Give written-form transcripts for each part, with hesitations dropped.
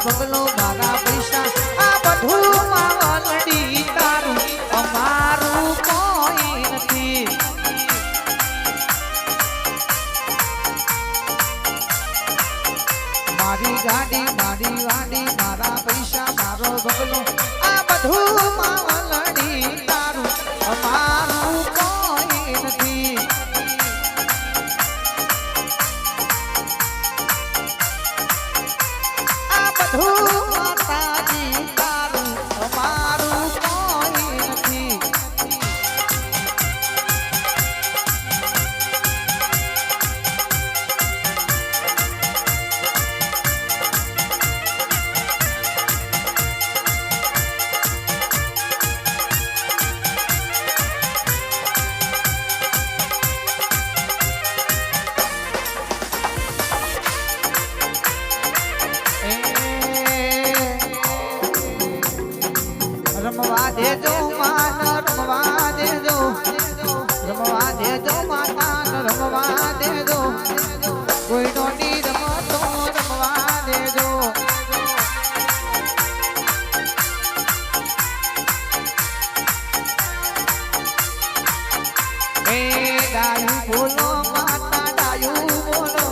બંગલો મારા પૈસા આ બધું માવલડી તારું અમારું કોઈ નથી મારી ગાડી મારી વાડી મારા પૈસા મારો બંગલો આ બધું માવલડી તારું અમારું કોઈ નથી આ બધું માતાજી તારું અમારું કોઈ નથી રમવા દેજો માન રમવા દેજો રમવા દેજો માતા રમવા દેજો કોઈ નોની રમતો રમવા દેજો એ ડાયું બોલો માતા ડાયું બોલો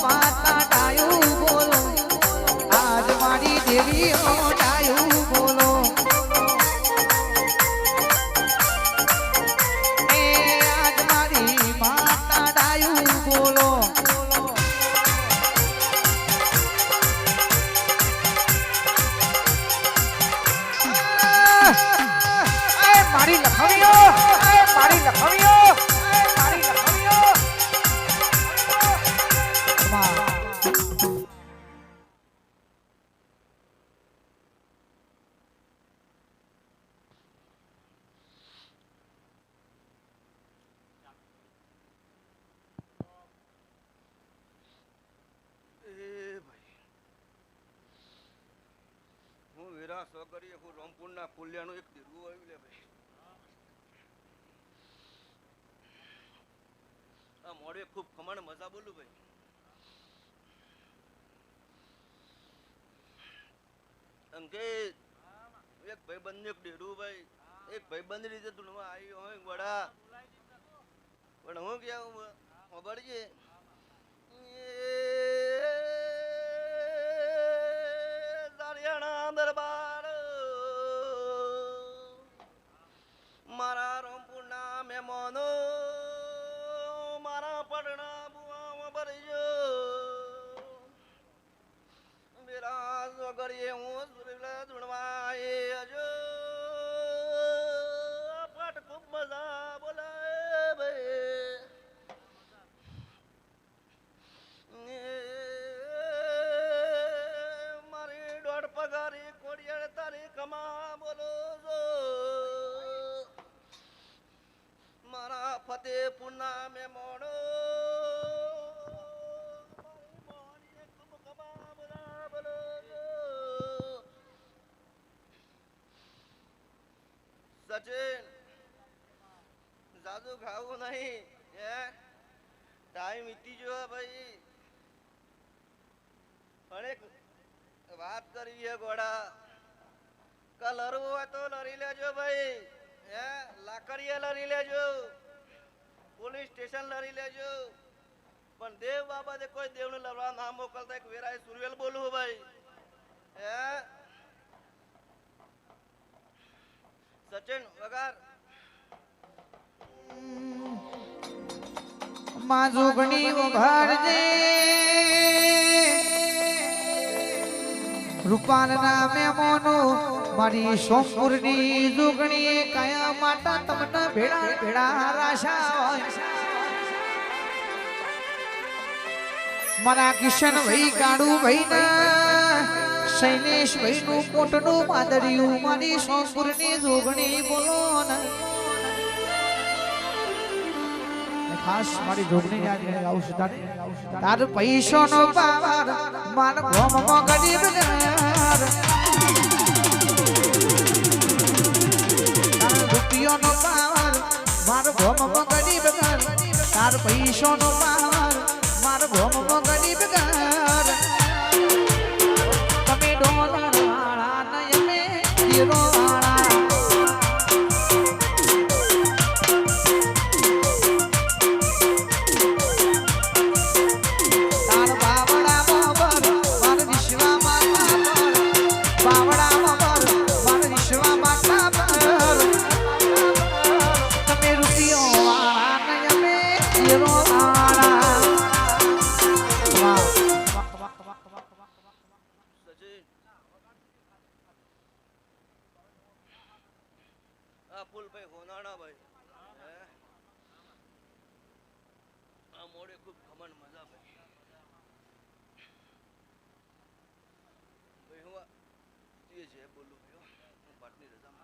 માતા ડાયું બોલો આજ મારી દેવીઓ મારી લખણીઓ મારી લખણીઓ મારી લખણીઓ હું વીરા સોગરીએ હું રામપુરના પુલિયાનું એક દીર્ઘું આવ્યું લે ભાઈ આ મોડે ખૂબ ખમણ મજા બોલું ભાઈ અંકે એક ભાઈબંધ ને એક ડેરું ભાઈ એક ભાઈબંધ રીતે ધૂણવા આવ્યો હોય વડા પણ હું ક્યાં ખબર છે દરબાર મારા રામપુરના મહેમાનો મારા પડણા બુઆમાં ભરજો મેરા સોગરીએ હું સુરેલા ધૂણવા જો પાટ ખૂબ મજા બોલાય ભાઈ મારી દોઢ પગારી કોડિયાળ તારી કમા બોલો છો મારા ફતેપુરના મહેમાનો સચિન જાદુ ખાવું નહીં ટાઈમ વીતી ગયો ભાઈ પણ એક વાત કરવી છે ગોડા કાલ લડવું હોય તો લડી લેજો ભાઈ લાકડીએ લડી લેજો પોલીસ સ્ટેશન લડી લેજો પણ દેવ બાબતે કોઈ દેવને લડવા ના મોકલતા એક વેરાય સુરવેલ બોલું ભાઈ સચિન વગાર માં જોગણી વઘારજે રૂપાલના મહેમાનો મારી સોમપુરની જોગણી કયા માતા તમને ભેળા ભેળા રાશા હોય મારા કિશન ભાઈ કાળુ ભાઈ ના શૈલેષ ભાઈ નું કોટનું માદરિયું મારી સોમપુરની જોગણી બોલો ને ખાસ મારી જોગણી યાદ આવશે તાર પૈસો નો પાવર માર ગોમમાં ગરીબ ઘર રૂપિયો નો પાવર માર ગોમમાં ગરીબ ઘર તાર પૈસો નો પાવર માર ગોમમાં ગરીબ ઘર હીરો વાળા તાર બાવડામાં બર માર વિશ્વમાં બાવડામાં બર માર વિશ્વમાં તમે રૂપિયો વાળા ને અમે હીરો વાળા સચિન આ ફૂલભાઈ હોનાણા ભાઈ હે આ મોડે ખૂબ ખમણ મજા ભાઈ ભાઈ હું એ છે બોલું ભાઈ હું પાટની રજા